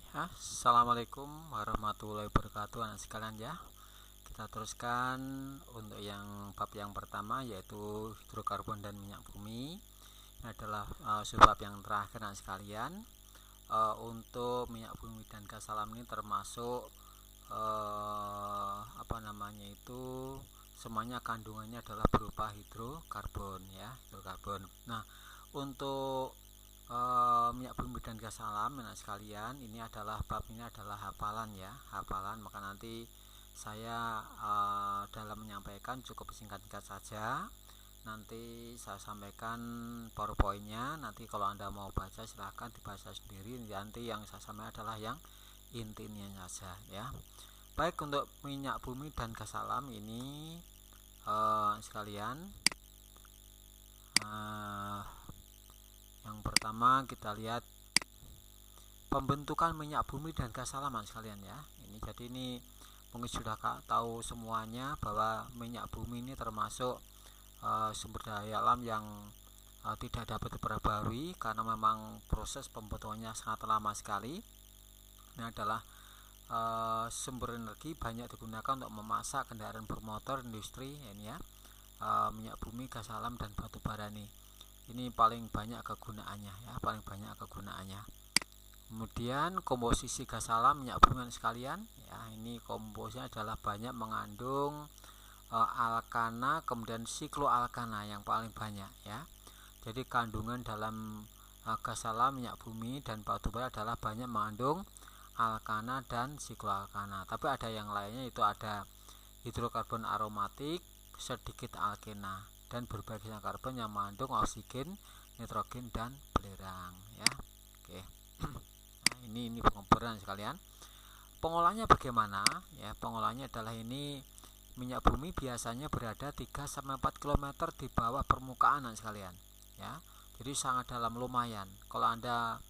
Assalamualaikum warahmatullahi wabarakatuh anak sekalian ya. Kita teruskan untuk yang bab yang pertama, yaitu hidrokarbon dan minyak bumi. Ini adalah subbab yang terakhir anak sekalian. Untuk minyak bumi dan gas alam ini termasuk semuanya kandungannya adalah berupa hidrokarbon ya, hidrokarbon. Nah, untuk minyak bumi dan gas alam anak sekalian, ini adalah bab ini adalah hafalan ya, hafalan. Maka nanti saya dalam menyampaikan cukup singkat-singkat saja. Nanti saya sampaikan powerpointnya. Nanti kalau anda mau baca silahkan dibaca sendiri. Nanti yang saya sampaikan adalah yang intinya saja ya. Baik, untuk minyak bumi dan gas alam ini sekalian, yang pertama kita lihat pembentukan minyak bumi dan gas alam sekalian ya. Ini mungkin sudah tahu semuanya bahwa minyak bumi ini termasuk sumber daya alam yang tidak dapat diperbarui karena memang proses pembentukannya sangat lama sekali. Ini adalah sumber energi banyak digunakan untuk memasak kendaraan bermotor, industri ini ya. Minyak bumi, gas alam, dan batu bara ini paling banyak kegunaannya ya, paling banyak kegunaannya. Kemudian komposisi gas alam minyak bumi sekalian ya, ini komposisinya adalah banyak mengandung alkana, kemudian sikloalkana yang paling banyak ya. Jadi kandungan dalam gas alam minyak bumi dan batu bara adalah banyak mengandung alkana dan sikloalkana. Tapi ada yang lainnya, itu ada hidrokarbon aromatik, sedikit alkena, dan berbagai karbon yang mengandung oksigen, nitrogen, dan belerang ya. Oke. Nah, ini pengembaraan sekalian. Pengolahannya bagaimana ya? Pengolahannya adalah ini minyak bumi biasanya berada 3-4 km di bawah permukaan sekalian ya. Jadi sangat dalam, lumayan. Kalau anda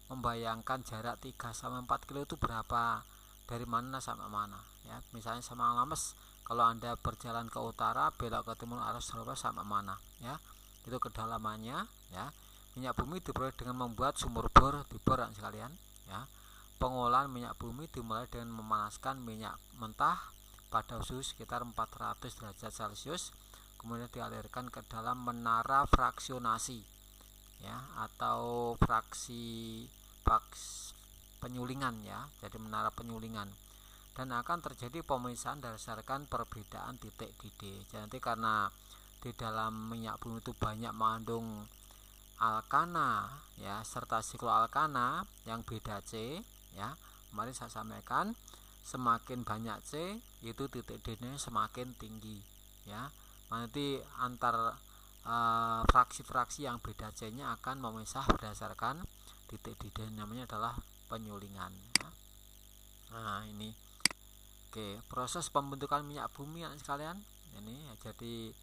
membayangkan jarak 3-4 kilo itu berapa, dari mana sampai mana ya. Misalnya sama Lames, kalau anda berjalan ke utara belok ke timur arah Surabaya sampai mana ya, itu kedalamannya ya. Minyak bumi diperoleh dengan membuat sumur bor di bor sekalian ya. Pengolahan minyak bumi dimulai dengan memanaskan minyak mentah pada suhu sekitar 400 derajat Celcius, kemudian dialirkan ke dalam menara fraksionasi ya, atau penyulingan ya. Jadi menara penyulingan, dan akan terjadi pemisahan berdasarkan perbedaan titik didih. Jadi nanti karena di dalam minyak bumi itu banyak mengandung alkana ya, serta sikloalkana yang beda C ya. Kemarin saya sampaikan, semakin banyak C itu titik didihnya semakin tinggi ya. Nanti antar fraksi-fraksi yang beda C nya akan memisah berdasarkan titik didih, namanya adalah penyulingan ya. Nah ini oke, proses pembentukan minyak bumi sekalian ini ya. Jadi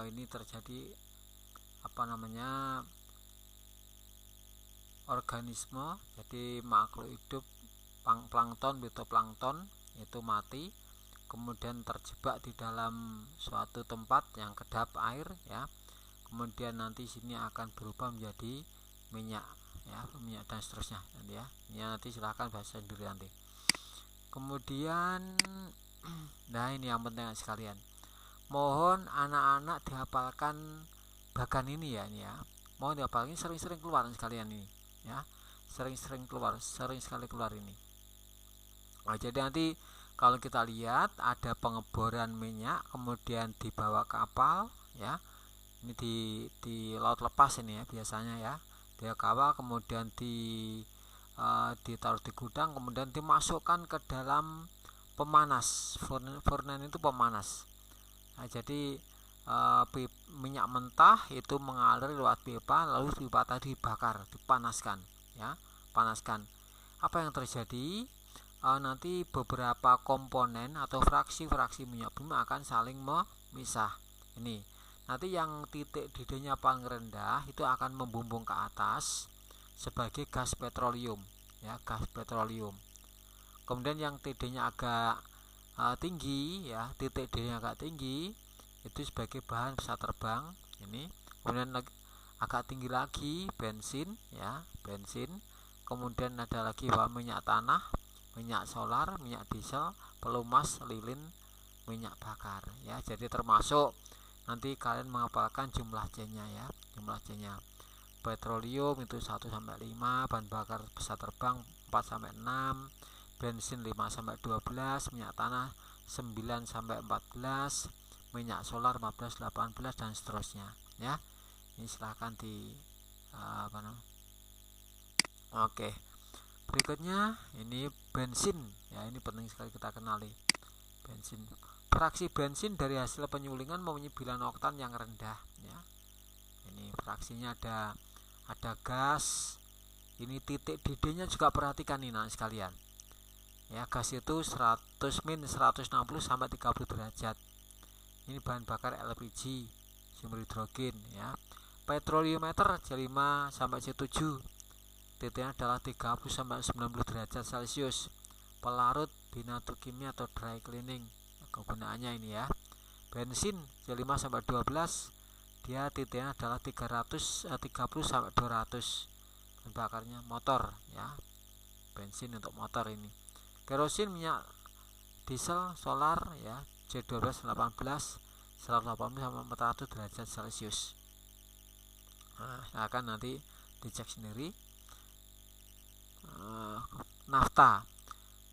ini terjadi organisme, jadi makhluk hidup, plankton, fitoplankton itu mati, kemudian terjebak di dalam suatu tempat yang kedap air ya. Kemudian nanti sini akan berubah menjadi minyak ya, minyak dan seterusnya nanti ya. Ini nanti silahkan baca sendiri nanti. Kemudian nah ini yang penting sekalian, mohon anak-anak dihafalkan bagan ini ya, ini ya. Mohon dihafalkan, sering-sering keluar sekalian ini ya, sering-sering keluar, sering sekali keluar ini. Nah, jadi nanti kalau kita lihat ada pengeboran minyak kemudian dibawa kapal ya, ini di laut lepas ini ya biasanya ya, dia kawal kemudian ditaruh di gudang, kemudian dimasukkan ke dalam pemanas. Furnace itu pemanas. Nah, jadi minyak mentah itu mengalir lewat pipa, lalu pipa tadi dibakar, dipanaskan ya, panaskan. Apa yang terjadi? Nanti beberapa komponen atau fraksi-fraksi minyak bumi akan saling memisah. Ini nanti yang titik didihnya paling rendah itu akan membumbung ke atas sebagai gas petroleum ya, gas petroleum. Kemudian yang TD-nya agak tinggi ya, titik D-nya agak tinggi, itu sebagai bahan pesawat terbang ini. Kemudian agak tinggi lagi bensin ya, bensin. kemudian ada lagi minyak tanah, minyak solar, minyak diesel, pelumas, lilin, minyak bakar ya. Jadi termasuk nanti kalian menghafalkan jumlah C-nya ya, jumlah C-nya. Petroleum itu 1 sampai 5, bahan bakar pesawat terbang 4 sampai 6, bensin 5 sampai 12, minyak tanah 9 sampai 14, minyak solar 15 18 dan seterusnya ya. Ini silahkan di apa namanya. Oke. Berikutnya ini bensin ya, ini penting sekali kita kenali. Bensin. Fraksi bensin dari hasil penyulingan mempunyai bilangan oktan yang rendah ya. Ini fraksinya ada gas. Ini titik DD-nya juga perhatikan nih nah sekalian. Ya, gas itu 100 min 160 sampai 30 derajat. Ini bahan bakar LPG, sumber hidrogen ya. Petroliometer C5 sampai C7. Titiknya adalah 30 sampai 90 derajat Celcius. Pelarut binatur kimia atau dry cleaning. Kegunaannya ini ya. Bensin C5 sampai 12, dia titiknya adalah 30 sampai 200. Bahan bakarnya motor ya. Bensin untuk motor ini. Kerosin, minyak diesel, solar ya, C12 18 180 sampai 400 derajat Celcius. Nah, akan nanti dicek sendiri. Nafta.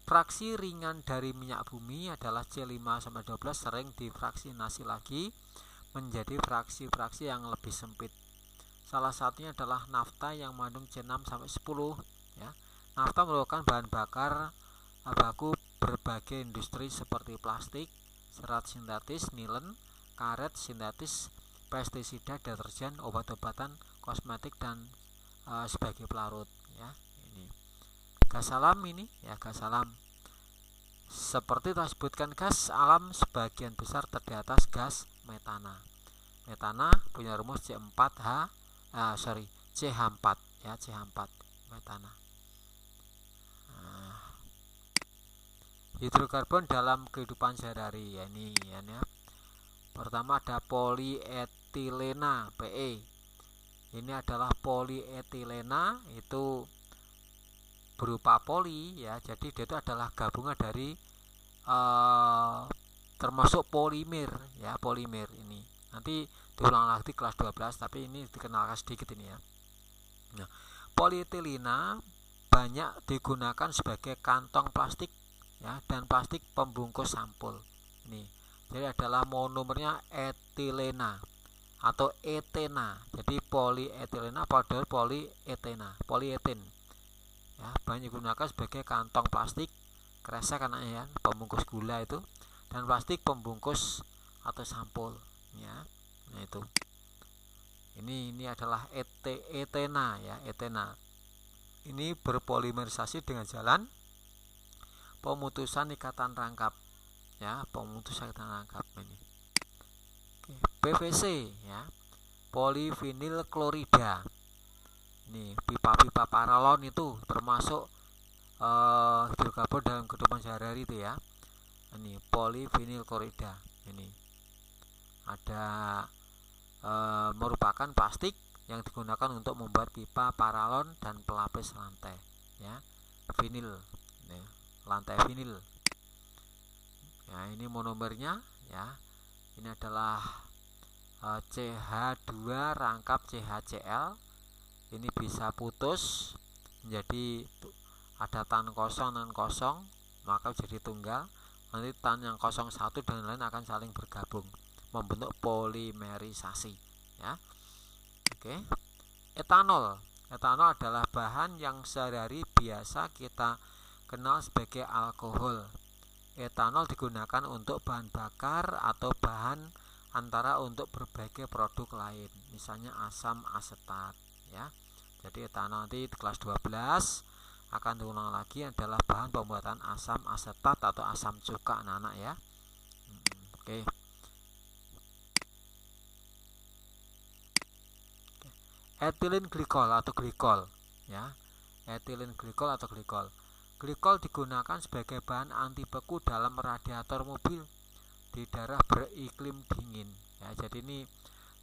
Fraksi ringan dari minyak bumi adalah C5 sampai 12, sering difraksinasi lagi menjadi fraksi-fraksi yang lebih sempit. Salah satunya adalah nafta yang mengandung C6 sampai 10 ya. Nafta merupakan bahan bakar baku berbagai industri seperti plastik, serat sintetis, nilen, karet sintetis, pestisida, deterjen, obat-obatan, kosmetik dan sebagai pelarut ya. Ini gas alam ini ya, gas alam. Seperti telah disebutkan, gas alam sebagian besar terdiri atas gas metana. Metana punya rumus CH4 ya, CH4 metana. Hidrokarbon dalam kehidupan sehari-hari ya, ini ya. Pertama ada polietilena PE. Ini adalah polietilena, itu berupa poli ya. Jadi dia itu adalah gabungan dari termasuk polimer ya, polimer ini. Nanti diulang lagi kelas 12, tapi ini dikenalkan sedikit ini ya. Nah, polietilena banyak digunakan sebagai kantong plastik ya, dan plastik pembungkus sampul. Ini jadi adalah monomernya etilena atau etena. Jadi polietilena pada polietena, polieten ya, banyak digunakan sebagai kantong plastik kresek kan ya, pembungkus gula itu, dan plastik pembungkus atau sampul ya. Nah itu ini adalah etena ya, etena. Ini berpolimerisasi dengan jalan pemutusan ikatan rangkap ya, pemutusan ikatan rangkap ini. Oke, PVC ya, polivinil klorida. Ini pipa-pipa paralon itu termasuk hidrokarbon dalam kehidupan sehari-hari itu ya. Ini polivinil klorida. Ini ada merupakan plastik yang digunakan untuk membuat pipa paralon dan pelapis lantai ya, vinil ya, lantai vinil ya. Ini monomernya ya, ini adalah CH2 rangkap CHCl. Ini bisa putus menjadi ada tan kosong dan kosong, maka jadi tunggal. Nanti tan yang 01 dan lain akan saling bergabung membentuk polimerisasi ya. Oke. Etanol. Etanol adalah bahan yang sehari-hari biasa kita kenal sebagai alkohol. Etanol digunakan untuk bahan bakar atau bahan antara untuk berbagai produk lain, misalnya asam asetat ya. Jadi etanol nanti di kelas 12 akan diulang lagi, adalah bahan pembuatan asam asetat atau asam cuka anak-anak ya. Oke. Etilen glikol atau glikol ya. Etilen glikol atau glikol. Glikol digunakan sebagai bahan anti beku dalam radiator mobil di daerah beriklim dingin ya. Jadi ini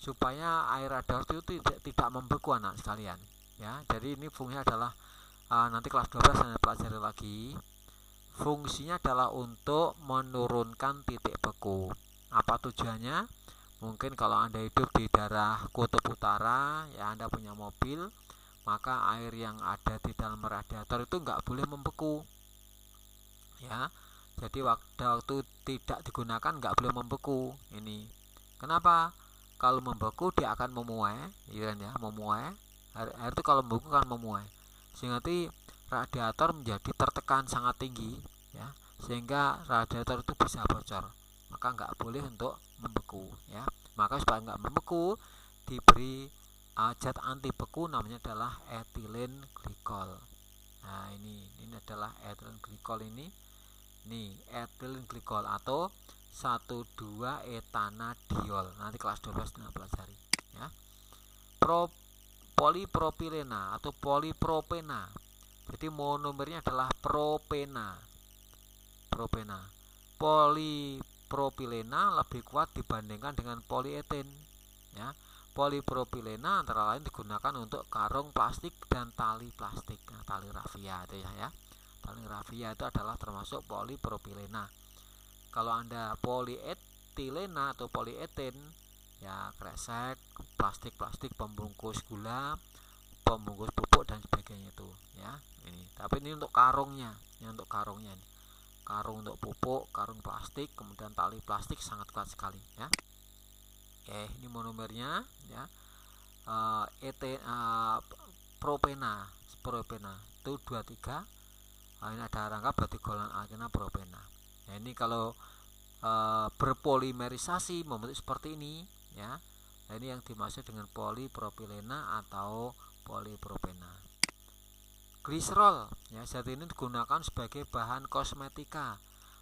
supaya air radiator itu tidak membeku anak sekalian ya. Jadi ini fungsinya adalah nanti kelas 12 Anda pelajari lagi. Fungsinya adalah untuk menurunkan titik beku. Apa tujuannya? Mungkin kalau Anda hidup di daerah kutub utara, ya Anda punya mobil, maka air yang ada di dalam radiator itu nggak boleh membeku. Ya, jadi waktu tidak digunakan nggak boleh membeku. Ini kenapa? Kalau membeku dia akan memuai, ya, memuai. Air itu kalau membeku kan memuai, sehingga nanti radiator menjadi tertekan sangat tinggi, ya, sehingga radiator itu bisa bocor. Maka nggak boleh untuk membeku, ya. Maka supaya nggak membeku diberi zat anti beku, namanya adalah etilen glikol. Nah ini adalah etilen glikol ini etilen glikol atau 1,2-etanadiol. Nanti kelas 12 kita pelajari, ya. Polipropilena atau polipropena. Jadi monomernya adalah propena. Polipropilena lebih kuat dibandingkan dengan polieten, ya. Polipropilena antara lain digunakan untuk karung plastik dan tali plastik. Nah, tali rafia itu ya. Tali rafia itu adalah termasuk polipropilena. Kalau Anda polietilena atau polieten, ya kresek, plastik pembungkus gula, pembungkus pupuk dan sebagainya itu, ya. Tapi ini untuk karungnya, untuk karungnya ini. Karung untuk pupuk, karung plastik, kemudian tali plastik sangat kuat sekali, ya. Oke, ini monomernya, ya. Propena itu 23. Ini ada rangka berarti golongan alkena propena. Nah, ini kalau berpolimerisasi membentuk seperti ini, ya. Nah, ini yang dimaksud dengan polipropilena atau polipropena. Gliserol, ya, zat ini digunakan sebagai bahan kosmetika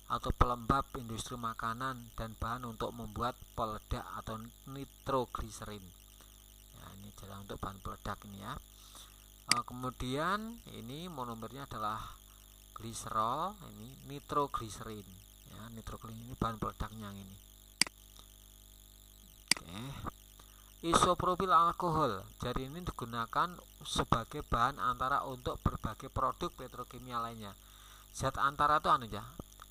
atau pelembab industri makanan dan bahan untuk membuat peledak atau nitrogliserin. Ya, ini jalan untuk bahan peledak ini, ya. Kemudian ini monomernya adalah gliserol, ini nitrogliserin, ya. Nitrogliserin ini bahan peledaknya yang ini. Oke. Isopropil alkohol, jadi ini digunakan sebagai bahan antara untuk berbagai produk petrokimia lainnya. Zat antara itu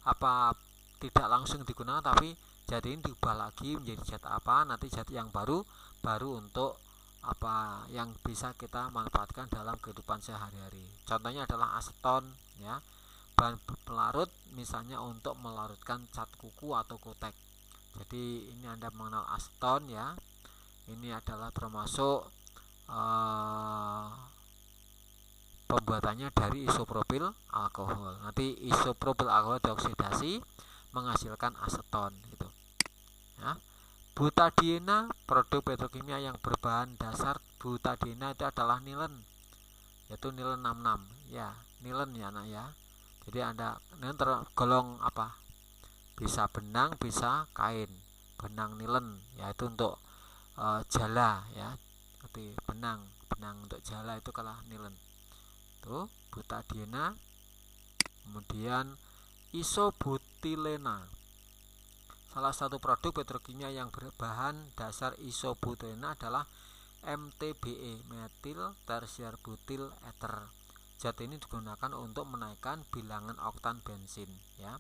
apa tidak langsung digunakan, tapi jadi ini diubah lagi menjadi zat apa, nanti zat yang baru untuk apa yang bisa kita manfaatkan dalam kehidupan sehari-hari. Contohnya adalah aseton, ya. Bahan pelarut misalnya untuk melarutkan cat kuku atau kutek. Jadi ini Anda mengenal aseton, ya. Ini adalah termasuk pembuatannya dari isopropil alkohol. Nanti isopropil alkohol dioksidasi menghasilkan aseton itu, ya. Butadiena, produk petrokimia yang berbahan dasar butadiena itu adalah nilen, yaitu nilen 66, ya. Nilen, ya anak, ya. Jadi Anda nilen tergolong apa? Bisa benang, bisa kain. Benang nilen, yaitu untuk jala, ya. Jadi benang untuk jala itu kalah nilen. Tuh, butadiena. Kemudian isobutilena, salah satu produk petrokimia yang berbahan dasar isobutilena adalah MTBE, metil tersier butil ether. Zat ini digunakan untuk menaikkan bilangan oktan bensin, ya.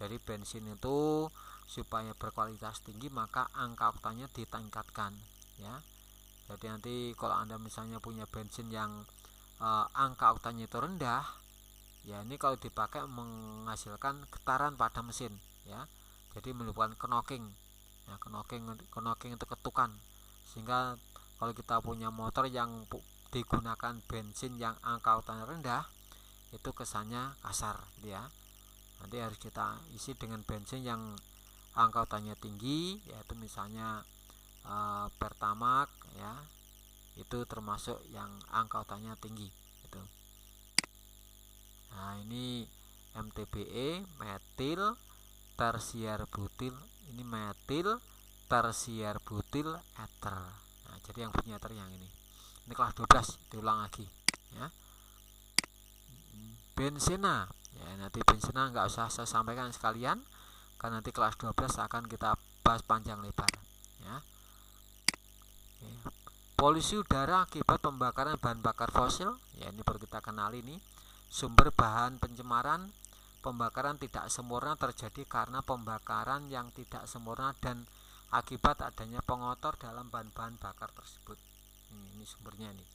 Jadi bensin itu supaya berkualitas tinggi maka angka oktannya ditingkatkan, ya. Jadi nanti kalau Anda misalnya punya bensin yang angka oktannya itu rendah, ya ini kalau dipakai menghasilkan getaran pada mesin, ya. Jadi menimbulkan knocking, ya, knocking itu ketukan, sehingga kalau kita punya motor yang digunakan bensin yang angka oktannya rendah, itu kesannya kasar, ya. Nanti harus kita isi dengan bensin yang angka oktannya tinggi, yaitu misalnya Pertamax, ya. Itu termasuk yang angka oktannya tinggi itu. Nah, ini MTBE, metil tersier butil, ini metil tersier butil ether. Nah, jadi yang punya ether yang ini kelas 12 diulang lagi, ya. Benzena, ya, nanti benzena nggak usah saya sampaikan sekalian, karena nanti kelas 12 akan kita bahas panjang lebar, ya. Oke. Polusi udara akibat pembakaran bahan bakar fosil, ya ini perlu kita kenali nih. Sumber bahan pencemaran. Pembakaran tidak sempurna terjadi karena pembakaran yang tidak sempurna dan akibat adanya pengotor dalam bahan-bahan bakar tersebut. Ini sumbernya nih.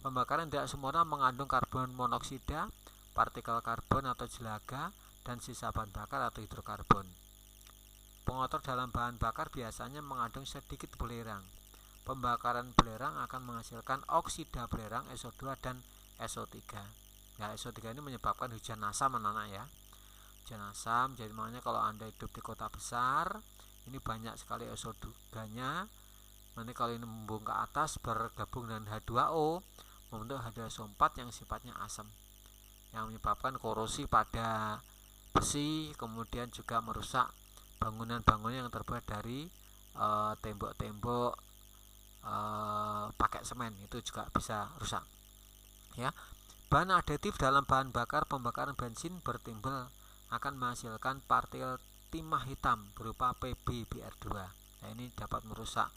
Pembakaran tidak sempurna mengandung karbon monoksida, partikel karbon atau jelaga, dan sisa bahan bakar atau hidrokarbon. Pengotor dalam bahan bakar biasanya mengandung sedikit belerang. Pembakaran belerang akan menghasilkan oksida belerang SO2 dan SO3. Ya, SO3 ini menyebabkan hujan asam anak-anak ya. Hujan asam, jadi makanya kalau Anda hidup di kota besar, ini banyak sekali SO2-nya. Nanti kalau ini membumbung ke atas bergabung dengan H2O, membentuk H2SO4 yang sifatnya asam, yang menyebabkan korosi pada besi, kemudian juga merusak bangunan-bangunan yang terbuat dari tembok-tembok pakai semen, itu juga bisa rusak ya. Bahan aditif dalam bahan bakar pembakaran bensin bertimbul akan menghasilkan partikel timah hitam berupa PbBr2. Nah, ini dapat merusak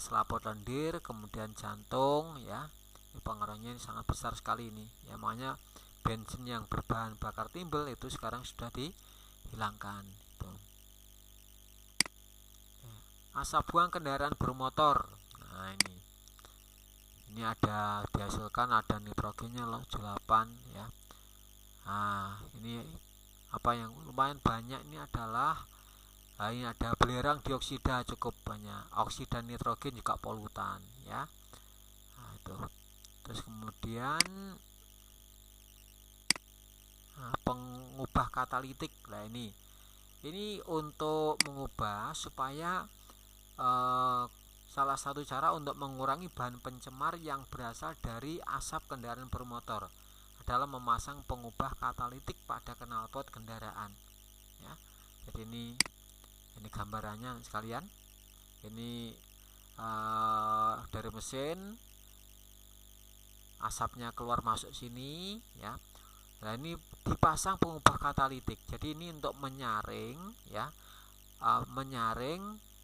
selaput lendir, kemudian jantung ya. Ini pengaruhnya sangat besar sekali ini ya, makanya bensin yang berbahan bakar timbul itu sekarang sudah dihilangkan itu. Asap buang kendaraan bermotor. Nah, ini ada dihasilkan, ada nitrogennya loh 8 ya. Nah, ini apa yang lumayan banyak ini adalah ini ada belerang dioksida cukup banyak, oksida nitrogen juga polutan ya. Nah, itu. Terus kemudian pengubah katalitik. Nah, ini untuk mengubah supaya salah satu cara untuk mengurangi bahan pencemar yang berasal dari asap kendaraan bermotor adalah memasang pengubah katalitik pada knalpot kendaraan ya. Jadi ini gambarannya sekalian. Ini dari mesin, asapnya keluar masuk sini ya. Nah, ini dipasang pengubah katalitik. Jadi ini untuk menyaring ya, menyaring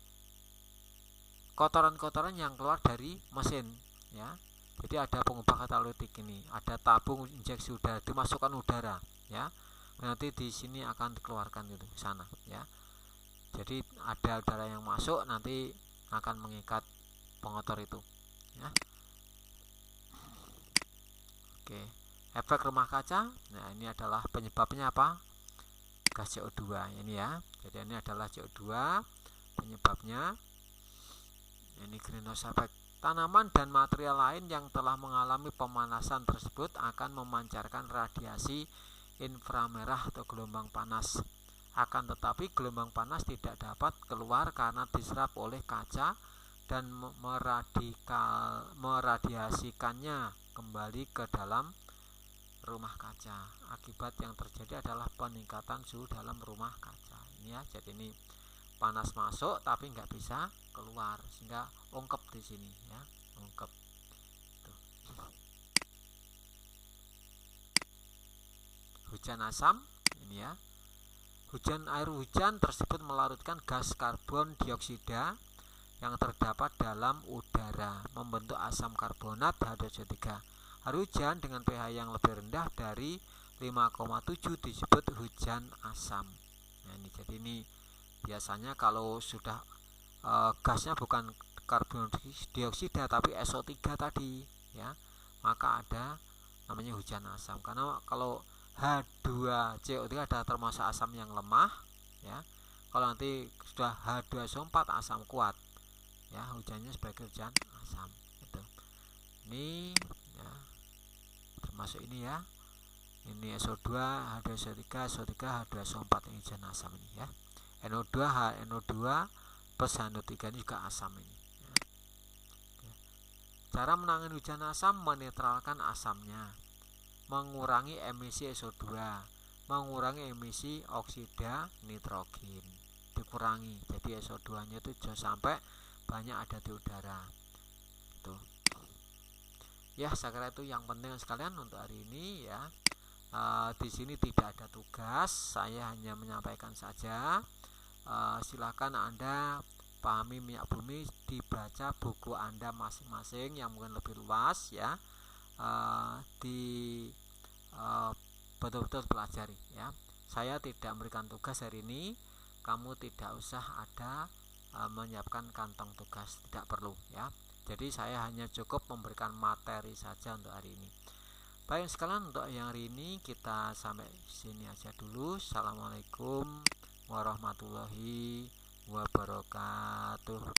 kotoran-kotoran yang keluar dari mesin ya. Jadi ada pengubah katalitik ini, ada tabung injeksi udara, dimasukkan udara ya. Nanti di sini akan dikeluarkan itu ke sana ya. Jadi ada udara yang masuk, nanti akan mengikat pengotor itu ya. Oke, efek rumah kaca. Nah, ini adalah penyebabnya apa? Gas CO2 ini ya. Jadi ini adalah CO2 penyebabnya. Ini greenhouse effect. Tanaman dan material lain yang telah mengalami pemanasan tersebut akan memancarkan radiasi inframerah atau gelombang panas. Akan tetapi gelombang panas tidak dapat keluar karena diserap oleh kaca dan meradiasikannya kembali ke dalam rumah kaca. Akibat yang terjadi adalah peningkatan suhu dalam rumah kaca. Ini ya, jadi ini panas masuk tapi nggak bisa keluar sehingga ungkep di sini ya, ungkep. Tuh. Hujan asam ini ya. Air hujan tersebut melarutkan gas karbon dioksida yang terdapat dalam udara membentuk asam karbonat H2SO3. Air hujan dengan pH yang lebih rendah dari 5,7 disebut hujan asam. Nah, ini jadi ini biasanya kalau sudah gasnya bukan karbon dioksida tapi SO3 tadi ya, maka ada namanya hujan asam. Karena kalau H2CO3 ada termasuk asam yang lemah ya. Kalau nanti sudah H2SO4 asam kuat ya, hujannya sebagai hujan asam itu. Ini ya, termasuk ini ya. Ini SO2, H2SO3, SO3, H2SO4 ini hujan asam ini ya. NO2, HNO2 plus HNO3 ini juga asam ini ya. Cara menangani hujan asam: menetralkan asamnya, mengurangi emisi SO2, mengurangi emisi oksida nitrogen, dikurangi. Jadi SO2 nya itu jangan sampai banyak ada di udara itu ya. Saya kira itu yang penting sekalian untuk hari ini ya. Di sini tidak ada tugas, saya hanya menyampaikan saja. Silakan Anda pahami minyak bumi, dibaca buku Anda masing-masing yang mungkin lebih luas ya, di betul-betul pelajari ya. Saya tidak memberikan tugas hari ini, kamu tidak usah ada menyiapkan kantong tugas, tidak perlu ya. Jadi saya hanya cukup memberikan materi saja untuk hari ini. Baik sekalian, untuk yang hari ini kita sampai sini aja dulu. Assalamualaikum warahmatullahi wabarakatuh.